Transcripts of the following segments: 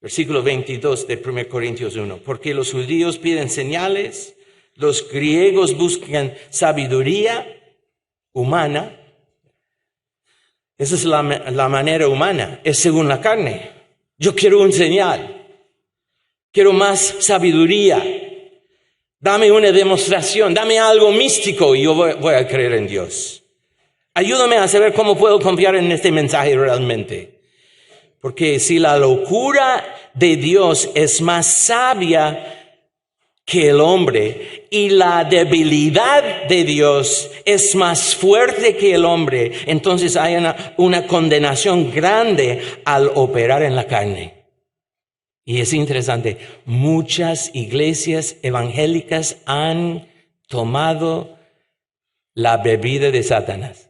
Versículo 22 de 1 Corintios 1. Porque los judíos piden señales, los griegos buscan sabiduría humana. Esa es la manera humana, es según la carne. Yo quiero un señal, quiero más sabiduría. Dame una demostración, dame algo místico y yo voy a creer en Dios. Ayúdame a saber cómo puedo confiar en este mensaje realmente. Porque si la locura de Dios es más sabia que el hombre y la debilidad de Dios es más fuerte que el hombre, entonces hay una condenación grande al operar en la carne. Y es interesante, muchas iglesias evangélicas han tomado la bebida de Satanás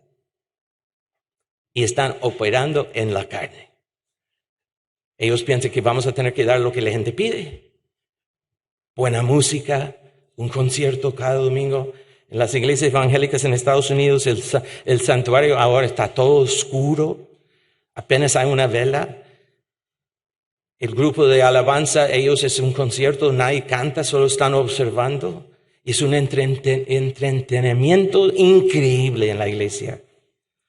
y están operando en la carne. Ellos piensan que vamos a tener que dar lo que la gente pide. Buena música, un concierto cada domingo. En las iglesias evangélicas en Estados Unidos el santuario ahora está todo oscuro. Apenas hay una vela. El grupo de alabanza, ellos es un concierto, nadie canta, solo están observando. Es un entretenimiento increíble en la iglesia.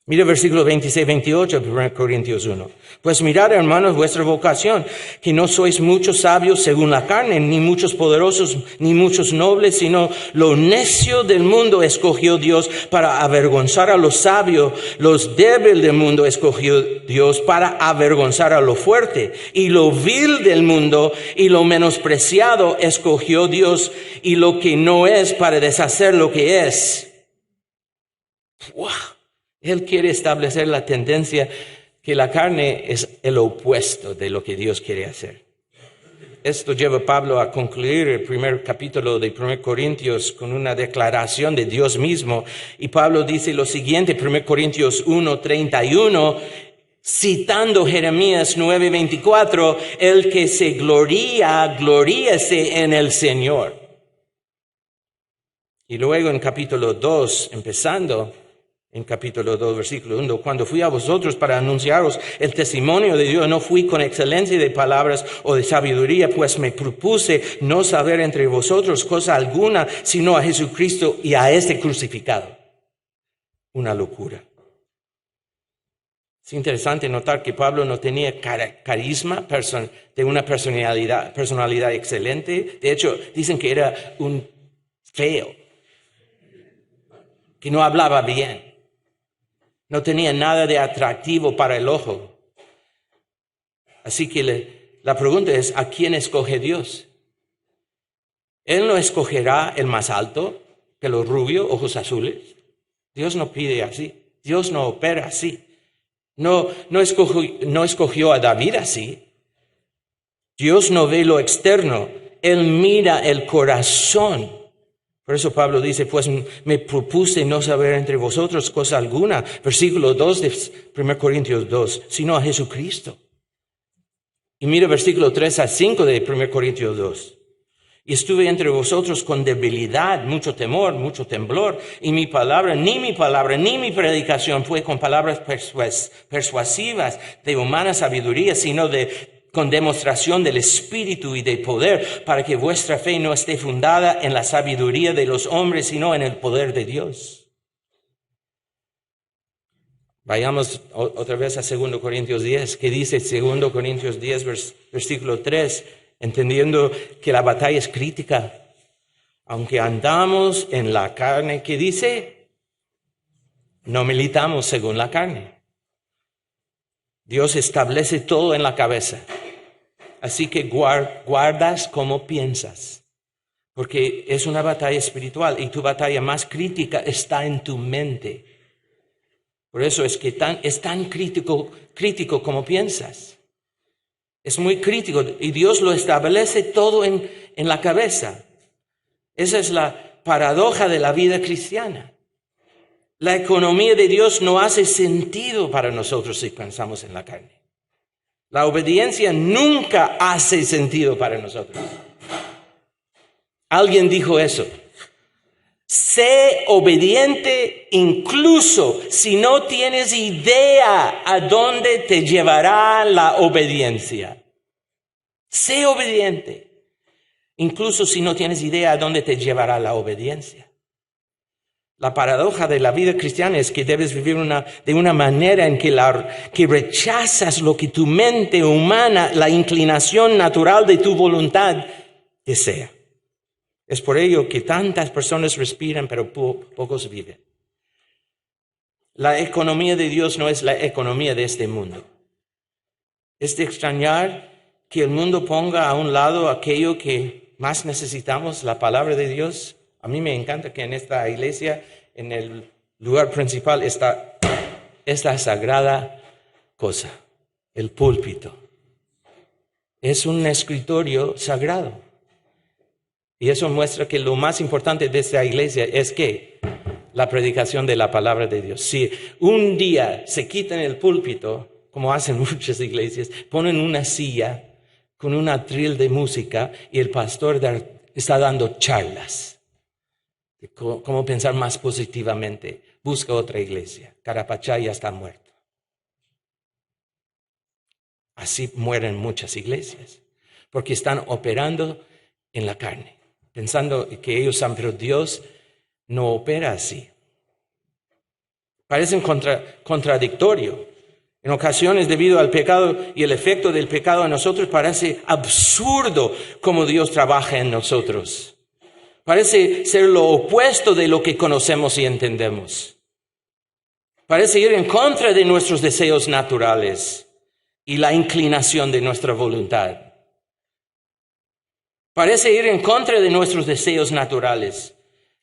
Mira versículo 26-28 de 1 Corintios 1. Pues mirad, hermanos, vuestra vocación, que no sois muchos sabios según la carne, ni muchos poderosos, ni muchos nobles, sino lo necio del mundo escogió Dios para avergonzar a los sabios, los débiles del mundo escogió Dios para avergonzar a lo fuerte, y lo vil del mundo y lo menospreciado escogió Dios, y lo que no es para deshacer lo que es. ¡Wow! Él quiere establecer la tendencia que la carne es el opuesto de lo que Dios quiere hacer. Esto lleva a Pablo a concluir el primer capítulo de 1 Corintios con una declaración de Dios mismo. Y Pablo dice lo siguiente, 1 Corintios 1:31, citando Jeremías 9:24, el que se gloría, gloríese en el Señor. Y luego en capítulo 2, empezando en capítulo 2, versículo 1, cuando fui a vosotros para anunciaros el testimonio de Dios, no fui con excelencia de palabras o de sabiduría, pues me propuse no saber entre vosotros cosa alguna, sino a Jesucristo y a este crucificado. Una locura. Es interesante notar que Pablo no tenía carisma de una personalidad excelente. De hecho, dicen que era un feo, que no hablaba bien. No tenía nada de atractivo para el ojo. Así que la pregunta es, ¿a quién escoge Dios? Él no escogerá el más alto, pelo rubio, ojos azules. Dios no pide así. Dios no opera así. No escogió a David así. Dios no ve lo externo. Él mira el corazón. Por eso Pablo dice, pues me propuse no saber entre vosotros cosa alguna, versículo 2 de 1 Corintios 2, sino a Jesucristo. Y mira versículo 3-5 de 1 Corintios 2. Y estuve entre vosotros con debilidad, mucho temor, mucho temblor, y ni mi predicación fue con palabras persuasivas de humana sabiduría, sino con demostración del Espíritu y de poder, para que vuestra fe no esté fundada en la sabiduría de los hombres, sino en el poder de Dios. Vayamos otra vez a 2 Corintios 10, que dice 2 Corintios 10, versículo 3, entendiendo que la batalla es crítica. Aunque andamos en la carne, ¿qué dice? No militamos según la carne. Dios establece todo en la cabeza. Así que guardas cómo piensas, porque es una batalla espiritual y tu batalla más crítica está en tu mente. Por eso es que es tan crítico como piensas. Es muy crítico y Dios lo establece todo en la cabeza. Esa es la paradoja de la vida cristiana. La economía de Dios no hace sentido para nosotros si pensamos en la carne. La obediencia nunca hace sentido para nosotros. Alguien dijo eso. Sé obediente incluso si no tienes idea a dónde te llevará la obediencia. Sé obediente, incluso si no tienes idea a dónde te llevará la obediencia. La paradoja de la vida cristiana es que debes vivir de una manera en que rechazas lo que tu mente humana, la inclinación natural de tu voluntad, desea. Es por ello que tantas personas respiran, pero pocos viven. La economía de Dios no es la economía de este mundo. Es de extrañar que el mundo ponga a un lado aquello que más necesitamos, la palabra de Dios. A mí me encanta que en esta iglesia, en el lugar principal, está esta sagrada cosa, el púlpito. Es un escritorio sagrado. Y eso muestra que lo más importante de esta iglesia es que la predicación de la palabra de Dios. Si un día se quitan el púlpito, como hacen muchas iglesias, ponen una silla con un atril de música y el pastor está dando charlas. Cómo pensar más positivamente. Busca otra iglesia. Carapachá ya está muerto. Así mueren muchas iglesias, porque están operando en la carne, pensando que ellos saben, pero Dios no opera así. Parecen contradictorio. En ocasiones, debido al pecado y el efecto del pecado en nosotros, parece absurdo cómo Dios trabaja en nosotros. Parece ser lo opuesto de lo que conocemos y entendemos. Parece ir en contra de nuestros deseos naturales y la inclinación de nuestra voluntad. Parece ir en contra de nuestros deseos naturales.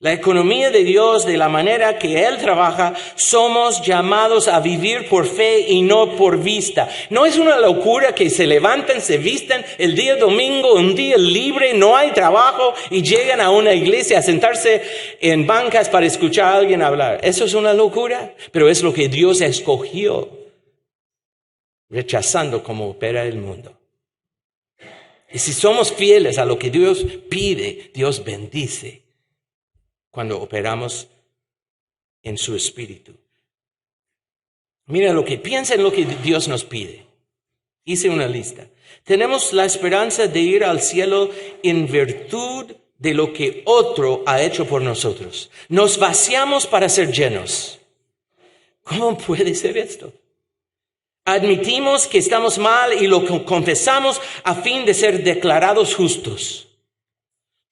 La economía de Dios, de la manera que Él trabaja, somos llamados a vivir por fe y no por vista. No es una locura que se levanten, se visten el día domingo, un día libre, no hay trabajo y llegan a una iglesia a sentarse en bancas para escuchar a alguien hablar. Eso es una locura, pero es lo que Dios escogió, rechazando cómo opera el mundo. Y si somos fieles a lo que Dios pide, Dios bendice cuando operamos en su espíritu. Mira piensa en lo que Dios nos pide. Hice una lista. Tenemos la esperanza de ir al cielo en virtud de lo que otro ha hecho por nosotros. Nos vaciamos para ser llenos. ¿Cómo puede ser esto? Admitimos que estamos mal y lo confesamos a fin de ser declarados justos.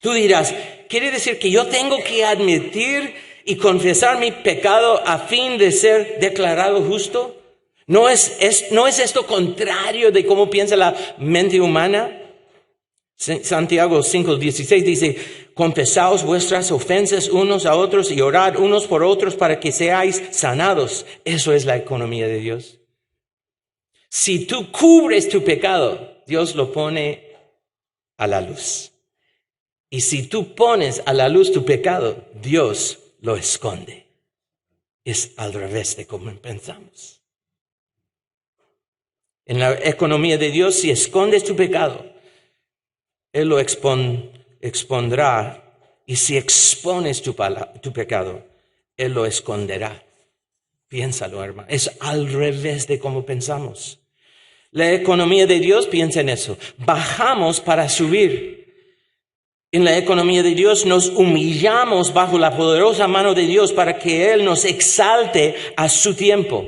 Tú dirás, ¿quiere decir que yo tengo que admitir y confesar mi pecado a fin de ser declarado justo? ¿No es esto contrario de cómo piensa la mente humana? Santiago 5:16 dice, confesaos vuestras ofensas unos a otros y orad unos por otros para que seáis sanados. Eso es la economía de Dios. Si tú cubres tu pecado, Dios lo pone a la luz. Y si tú pones a la luz tu pecado, Dios lo esconde. Es al revés de como pensamos. En la economía de Dios, si escondes tu pecado, Él lo expondrá. Y si expones tu pecado, Él lo esconderá. Piénsalo, hermano. Es al revés de como pensamos. La economía de Dios, piensa en eso. Bajamos para subir. En la economía de Dios nos humillamos bajo la poderosa mano de Dios para que Él nos exalte a su tiempo.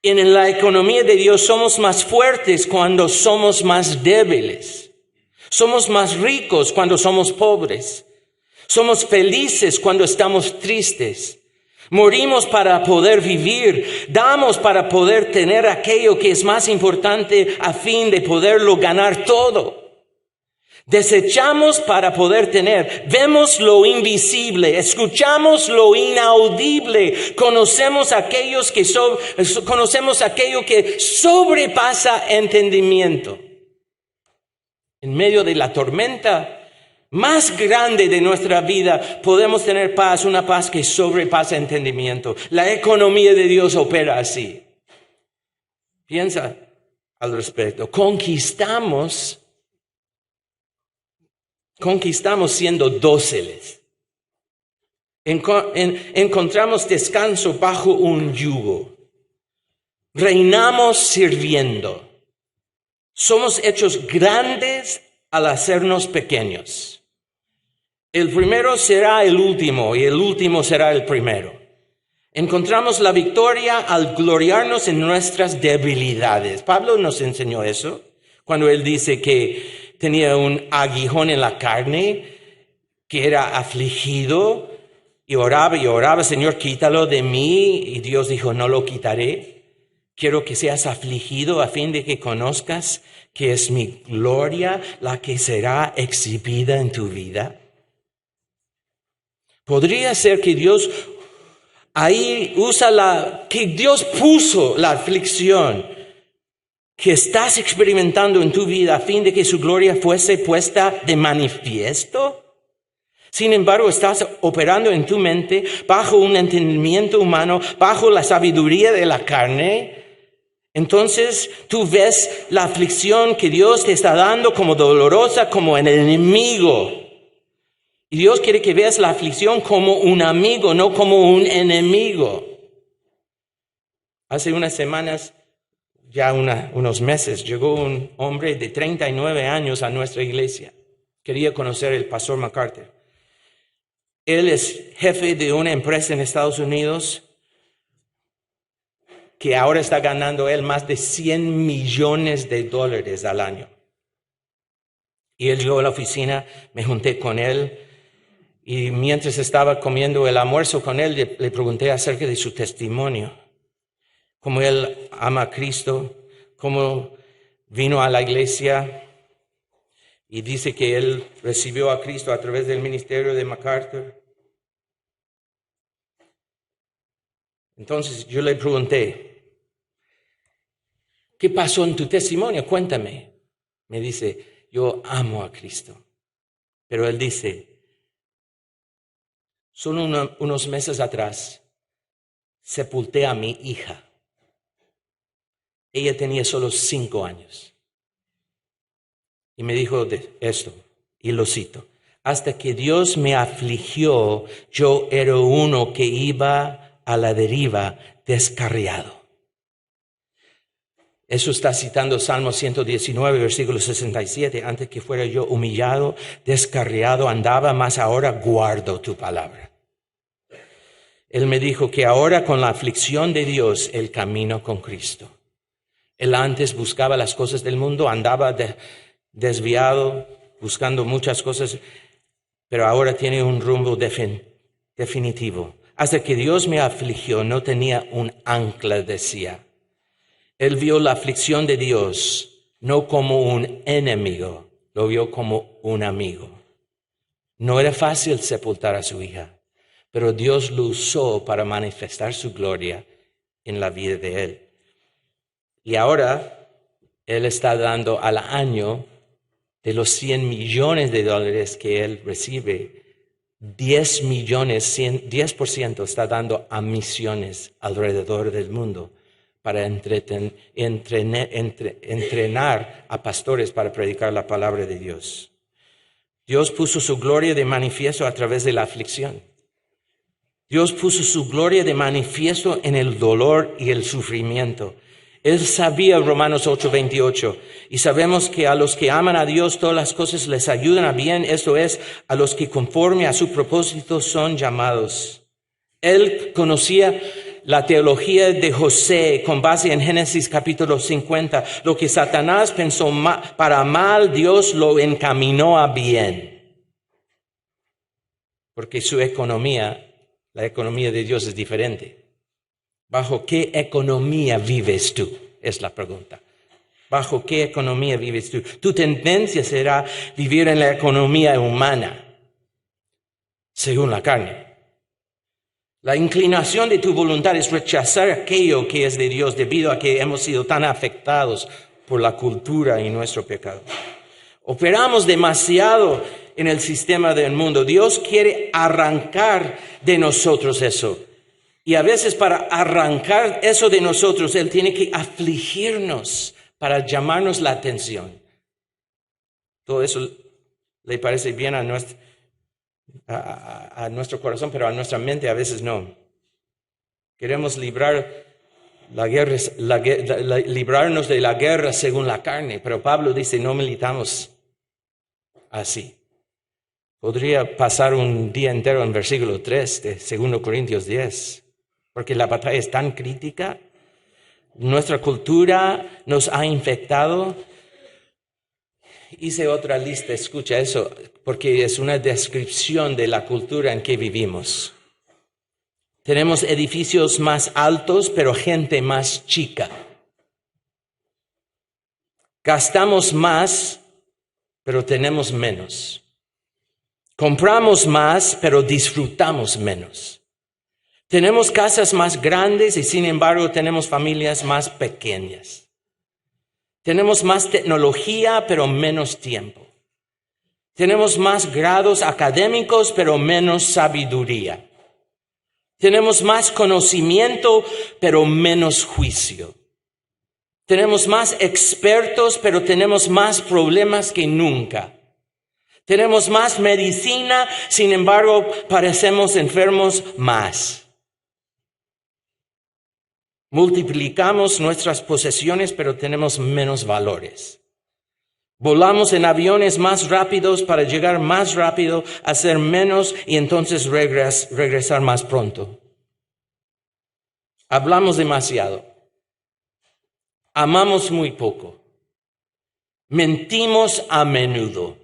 En la economía de Dios somos más fuertes cuando somos más débiles. Somos más ricos cuando somos pobres. Somos felices cuando estamos tristes. Morimos para poder vivir. Damos para poder tener aquello que es más importante a fin de poderlo ganar todo. Desechamos para poder tener, vemos lo invisible, escuchamos lo inaudible, conocemos aquello que sobrepasa entendimiento. En medio de la tormenta más grande de nuestra vida podemos tener paz, una paz que sobrepasa entendimiento. La economía de Dios opera así. Piensa al respecto. Conquistamos siendo dóciles. Encontramos descanso bajo un yugo. Reinamos sirviendo. Somos hechos grandes al hacernos pequeños. El primero será el último y el último será el primero. Encontramos la victoria al gloriarnos en nuestras debilidades. Pablo nos enseñó eso cuando él dice que tenía un aguijón en la carne, que era afligido y oraba, Señor, quítalo de mí. Y Dios dijo, no lo quitaré. Quiero que seas afligido a fin de que conozcas que es mi gloria la que será exhibida en tu vida. Podría ser que Dios ahí que Dios puso la aflicción que estás experimentando en tu vida a fin de que su gloria fuese puesta de manifiesto. Sin embargo, estás operando en tu mente bajo un entendimiento humano, bajo la sabiduría de la carne. Entonces tú ves la aflicción que Dios te está dando como dolorosa, como el enemigo. Y Dios quiere que veas la aflicción como un amigo, no como un enemigo. Hace unas semanas, ya unos meses, llegó un hombre de 39 años a nuestra iglesia. Quería conocer al pastor MacArthur. Él es jefe de una empresa en Estados Unidos que ahora está ganando él más de $100 millones al año. Y él llegó a la oficina, me junté con él y mientras estaba comiendo el almuerzo con él, le pregunté acerca de su testimonio, cómo él ama a Cristo, cómo vino a la iglesia y dice que él recibió a Cristo a través del ministerio de MacArthur. Entonces yo le pregunté, ¿qué pasó en tu testimonio? Cuéntame. Me dice, yo amo a Cristo. Pero él dice, solo unos meses atrás sepulté a mi hija. Ella tenía solo 5 años. Y me dijo esto, y lo cito, hasta que Dios me afligió, yo era uno que iba a la deriva, descarriado. Eso está citando Salmo 119, versículo 67. Antes que fuera yo humillado, descarriado andaba, mas ahora guardo tu palabra. Él me dijo que ahora con la aflicción de Dios, él camina con Cristo. Él antes buscaba las cosas del mundo, andaba desviado, buscando muchas cosas, pero ahora tiene un rumbo definitivo. Hasta que Dios me afligió, no tenía un ancla, decía. Él vio la aflicción de Dios no como un enemigo, lo vio como un amigo. No era fácil sepultar a su hija, pero Dios lo usó para manifestar su gloria en la vida de él. Y ahora él está dando al año de los $100 millones que él recibe, 10% está dando a misiones alrededor del mundo para entrenar a pastores para predicar la palabra de Dios. Dios puso su gloria de manifiesto a través de la aflicción. Dios puso su gloria de manifiesto en el dolor y el sufrimiento. Él sabía, Romanos 8:28, y sabemos que a los que aman a Dios todas las cosas les ayudan a bien, esto es, a los que conforme a su propósito son llamados. Él conocía la teología de José con base en Génesis capítulo 50. Lo que Satanás pensó para mal, Dios lo encaminó a bien. Porque su economía, la economía de Dios es diferente. ¿Bajo qué economía vives tú? Es la pregunta. ¿Bajo qué economía vives tú? Tu tendencia será vivir en la economía humana, según la carne. La inclinación de tu voluntad es rechazar aquello que es de Dios debido a que hemos sido tan afectados por la cultura y nuestro pecado. Operamos demasiado en el sistema del mundo. Dios quiere arrancar de nosotros eso. Y a veces para arrancar eso de nosotros, Él tiene que afligirnos para llamarnos la atención. Todo eso le parece bien a nuestro corazón, pero a nuestra mente a veces no. Queremos librar librarnos de la guerra según la carne, pero Pablo dice no militamos así. Podría pasar un día entero en versículo 3 de 2 Corintios 10, porque la batalla es tan crítica. Nuestra cultura nos ha infectado. Hice otra lista, escucha eso, porque es una descripción de la cultura en que vivimos. Tenemos edificios más altos, pero gente más chica. Gastamos más, pero tenemos menos. Compramos más, pero disfrutamos menos. Tenemos casas más grandes y sin embargo tenemos familias más pequeñas. Tenemos más tecnología, pero menos tiempo. Tenemos más grados académicos, pero menos sabiduría. Tenemos más conocimiento, pero menos juicio. Tenemos más expertos, pero tenemos más problemas que nunca. Tenemos más medicina, sin embargo, parecemos enfermos más. Multiplicamos nuestras posesiones, pero tenemos menos valores. Volamos en aviones más rápidos para llegar más rápido, hacer menos y entonces regresar más pronto. Hablamos demasiado. Amamos muy poco. Mentimos a menudo.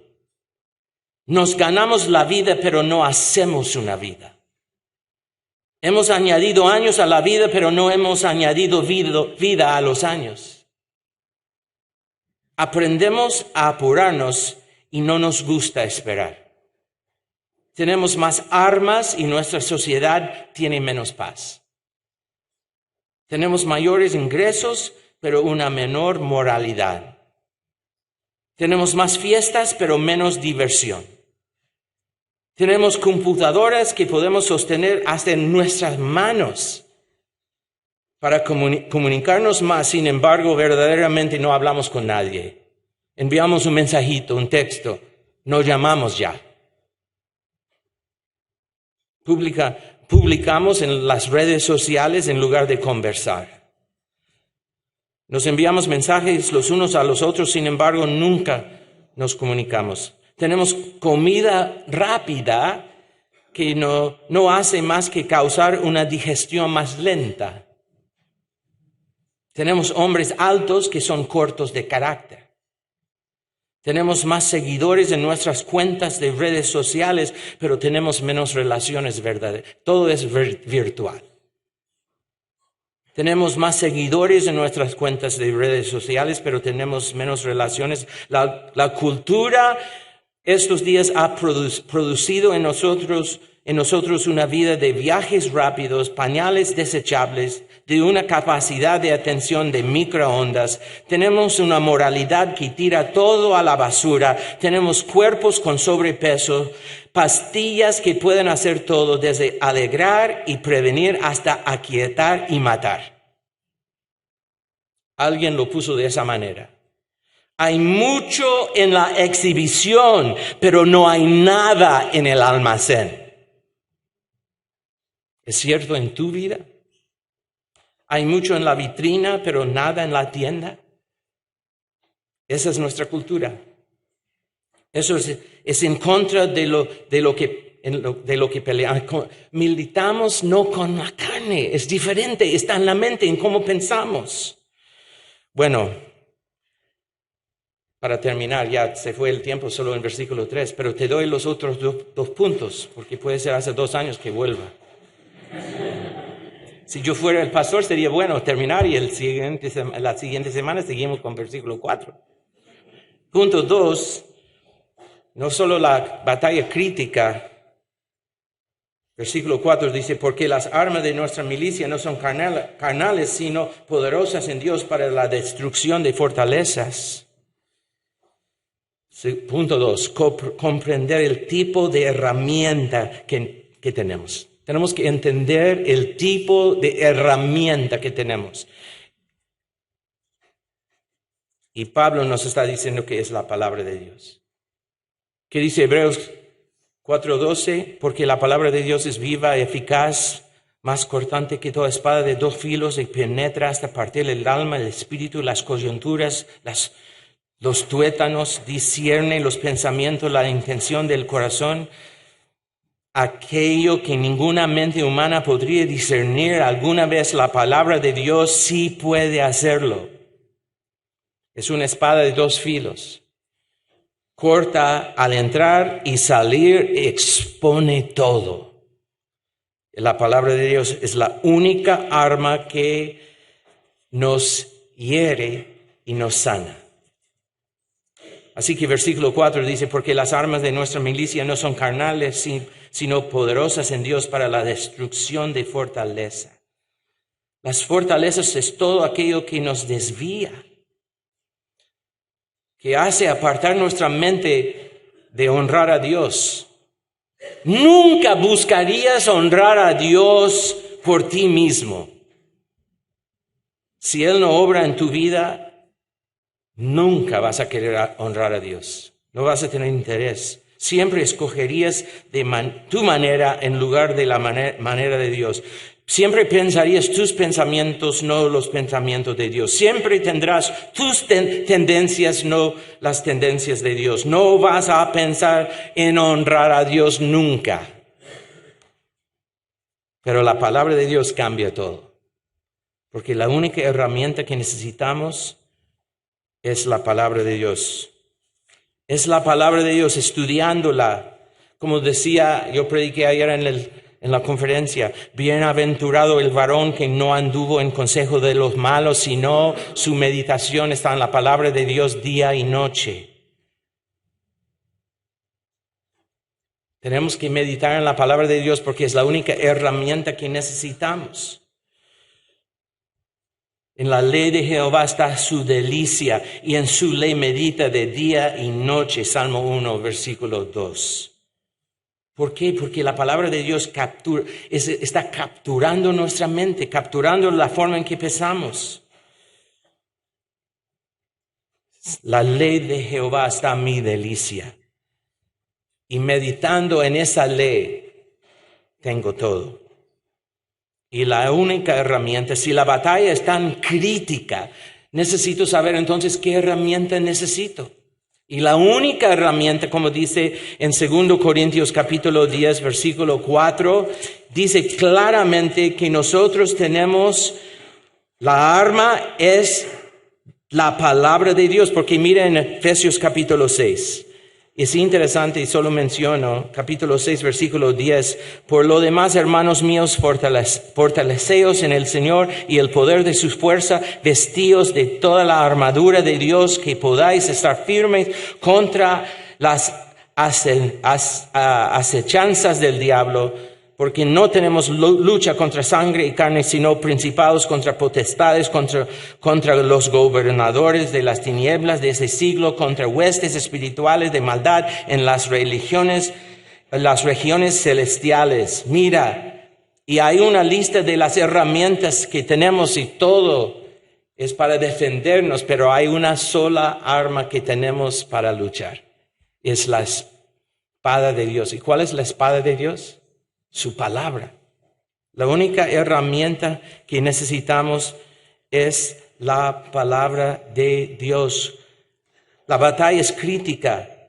Nos ganamos la vida, pero no hacemos una vida. Hemos añadido años a la vida, pero no hemos añadido vida a los años. Aprendemos a apurarnos y no nos gusta esperar. Tenemos más armas y nuestra sociedad tiene menos paz. Tenemos mayores ingresos, pero una menor moralidad. Tenemos más fiestas, pero menos diversión. Tenemos computadoras que podemos sostener hasta en nuestras manos para comunicarnos más. Sin embargo, verdaderamente no hablamos con nadie. Enviamos un mensajito, un texto, no llamamos ya. Publicamos en las redes sociales en lugar de conversar. Nos enviamos mensajes los unos a los otros, sin embargo, nunca nos comunicamos. Tenemos comida rápida que no hace más que causar una digestión más lenta. Tenemos hombres altos que son cortos de carácter. Tenemos más seguidores en nuestras cuentas de redes sociales, pero tenemos menos relaciones verdaderas. Todo es virtual. Tenemos más seguidores en nuestras cuentas de redes sociales, pero tenemos menos relaciones. La cultura estos días ha producido en nosotros una vida de viajes rápidos, pañales desechables, de una capacidad de atención de microondas. Tenemos una moralidad que tira todo a la basura. Tenemos cuerpos con sobrepeso, pastillas que pueden hacer todo, desde alegrar y prevenir hasta aquietar y matar. Alguien lo puso de esa manera. Hay mucho en la exhibición, pero no hay nada en el almacén. ¿Es cierto en tu vida? Hay mucho en la vitrina, pero nada en la tienda. Esa es nuestra cultura. Eso es en contra de lo que peleamos. Militamos no con la carne, es diferente, está en la mente, en cómo pensamos. Bueno, para terminar, ya se fue el tiempo solo en versículo 3, pero te doy los otros dos puntos, porque puede ser hace 2 años que vuelva. Si yo fuera el pastor, sería bueno terminar y la siguiente semana seguimos con versículo 4. Punto 2, no solo la batalla crítica. Versículo 4 dice, porque las armas de nuestra milicia no son carnales, sino poderosas en Dios para la destrucción de fortalezas. Punto 2, comprender el tipo de herramienta que tenemos. Tenemos que entender el tipo de herramienta que tenemos. Y Pablo nos está diciendo que es la palabra de Dios. ¿Qué dice Hebreos 4:12? Porque la palabra de Dios es viva, eficaz, más cortante que toda espada de dos filos y penetra hasta partir el alma, el espíritu, las coyunturas, los tuétanos, discierne los pensamientos, la intención del corazón. Aquello que ninguna mente humana podría discernir alguna vez, la palabra de Dios sí puede hacerlo. Es una espada de dos filos. Corta al entrar y salir, expone todo. La palabra de Dios es la única arma que nos hiere y nos sana. Así que versículo 4 dice, porque las armas de nuestra milicia no son carnales, sino poderosas en Dios para la destrucción de fortaleza. Las fortalezas es todo aquello que nos desvía, que hace apartar nuestra mente de honrar a Dios. Nunca buscarías honrar a Dios por ti mismo. Si Él no obra en tu vida, nunca vas a querer honrar a Dios. No vas a tener interés. Siempre escogerías tu manera en lugar de la manera de Dios. Siempre pensarías tus pensamientos, no los pensamientos de Dios. Siempre tendrás tus tendencias, no las tendencias de Dios. No vas a pensar en honrar a Dios nunca. Pero la palabra de Dios cambia todo. Porque la única herramienta que necesitamos es la palabra de Dios. Es la palabra de Dios, estudiándola. Como decía, yo prediqué ayer en la conferencia, bienaventurado el varón que no anduvo en consejo de los malos, sino su meditación está en la palabra de Dios día y noche. Tenemos que meditar en la palabra de Dios porque es la única herramienta que necesitamos. En la ley de Jehová está su delicia y en su ley medita de día y noche. Salmo 1, versículo 2. ¿Por qué? Porque la palabra de Dios está capturando nuestra mente, capturando la forma en que pensamos. La ley de Jehová está mi delicia. Y meditando en esa ley, tengo todo. Y la única herramienta, si la batalla es tan crítica, necesito saber entonces qué herramienta necesito. Y la única herramienta, como dice en 2 Corintios capítulo 10, versículo 4, dice claramente que nosotros tenemos, la arma es la palabra de Dios, porque mira en Efesios capítulo 6. Es interesante y solo menciono capítulo 6, versículo 10. Por lo demás, hermanos míos, fortaleceos en el Señor y el poder de su fuerza, vestíos de toda la armadura de Dios, que podáis estar firmes contra las acechanzas del diablo. Porque no tenemos lucha contra sangre y carne, sino principados, contra potestades, contra los gobernadores de las tinieblas de ese siglo, contra huestes espirituales de maldad en las regiones celestiales. Mira, y hay una lista de las herramientas que tenemos y todo es para defendernos, pero hay una sola arma que tenemos para luchar. Es la espada de Dios. ¿Y cuál es la espada de Dios? Su palabra. La única herramienta que necesitamos es la palabra de Dios. La batalla es crítica.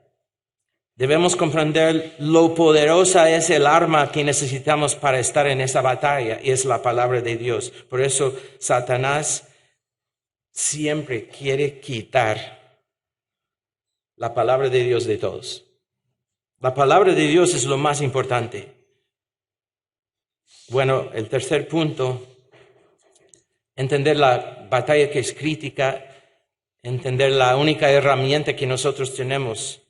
Debemos comprender lo poderosa es el arma que necesitamos para estar en esa batalla, y es la palabra de Dios. Por eso Satanás siempre quiere quitar la palabra de Dios de todos. La palabra de Dios es lo más importante. Bueno, el tercer punto, entender la batalla que es crítica, entender la única herramienta que nosotros tenemos.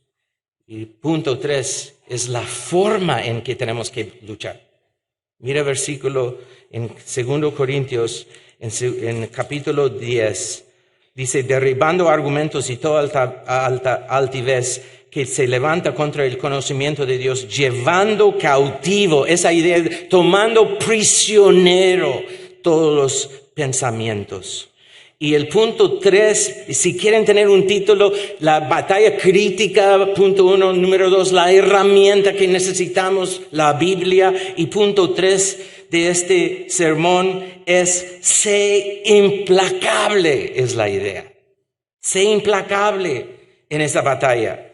Y punto 3 es la forma en que tenemos que luchar. Mira versículo en 2 Corintios, en capítulo 10, dice, derribando argumentos y toda altivez que se levanta contra el conocimiento de Dios, llevando cautivo, esa idea, tomando prisionero todos los pensamientos. Y el punto 3, si quieren tener un título, la batalla crítica, punto 1, número 2, la herramienta que necesitamos, la Biblia, y punto 3, de este sermón es: sé implacable, es la idea. Sé implacable en esta batalla.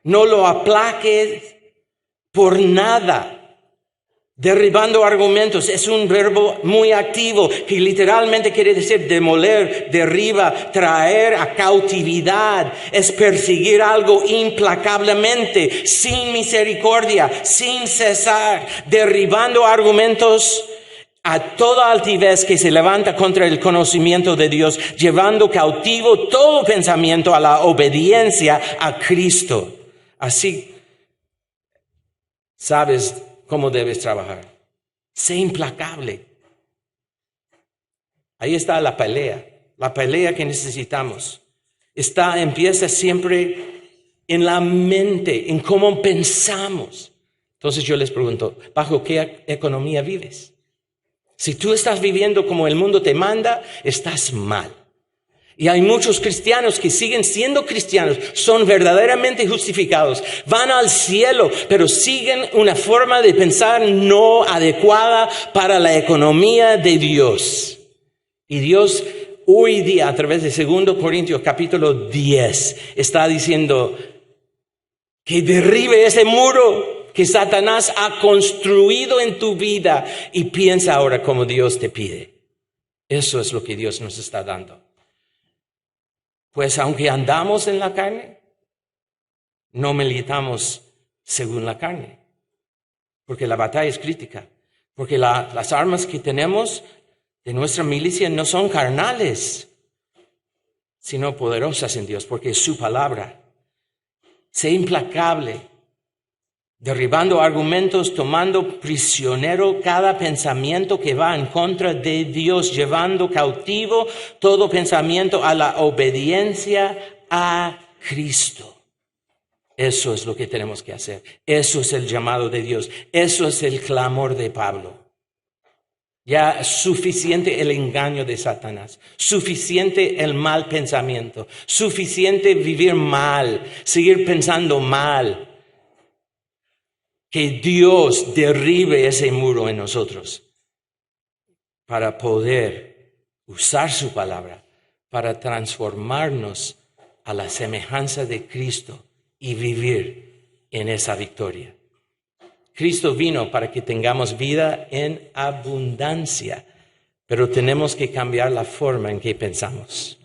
No lo aplaques por nada. Derribando argumentos es un verbo muy activo que literalmente quiere decir demoler, derriba, traer a cautividad. Es perseguir algo implacablemente, sin misericordia, sin cesar, derribando argumentos a toda altivez que se levanta contra el conocimiento de Dios, llevando cautivo todo pensamiento a la obediencia a Cristo. Así sabes cómo debes trabajar. Sé implacable. Ahí está la pelea que necesitamos. Empieza siempre en la mente, en cómo pensamos. Entonces yo les pregunto, ¿bajo qué economía vives? Si tú estás viviendo como el mundo te manda, estás mal. Y hay muchos cristianos que siguen siendo cristianos, son verdaderamente justificados, van al cielo, pero siguen una forma de pensar no adecuada para la economía de Dios. Y Dios hoy día, a través de 2 Corintios capítulo 10, está diciendo que derribe ese muro que Satanás ha construido en tu vida y piensa ahora como Dios te pide. Eso es lo que Dios nos está dando. Pues aunque andamos en la carne, no militamos según la carne, porque la batalla es crítica, porque las armas que tenemos de nuestra milicia no son carnales, sino poderosas en Dios, porque es su palabra. Sé implacable, derribando argumentos, tomando prisionero cada pensamiento que va en contra de Dios, llevando cautivo todo pensamiento a la obediencia a Cristo. Eso es lo que tenemos que hacer. Eso es el llamado de Dios. Eso es el clamor de Pablo. Ya es suficiente el engaño de Satanás, suficiente el mal pensamiento, suficiente vivir mal, seguir pensando mal. Que Dios derribe ese muro en nosotros para poder usar su palabra, para transformarnos a la semejanza de Cristo y vivir en esa victoria. Cristo vino para que tengamos vida en abundancia, pero tenemos que cambiar la forma en que pensamos.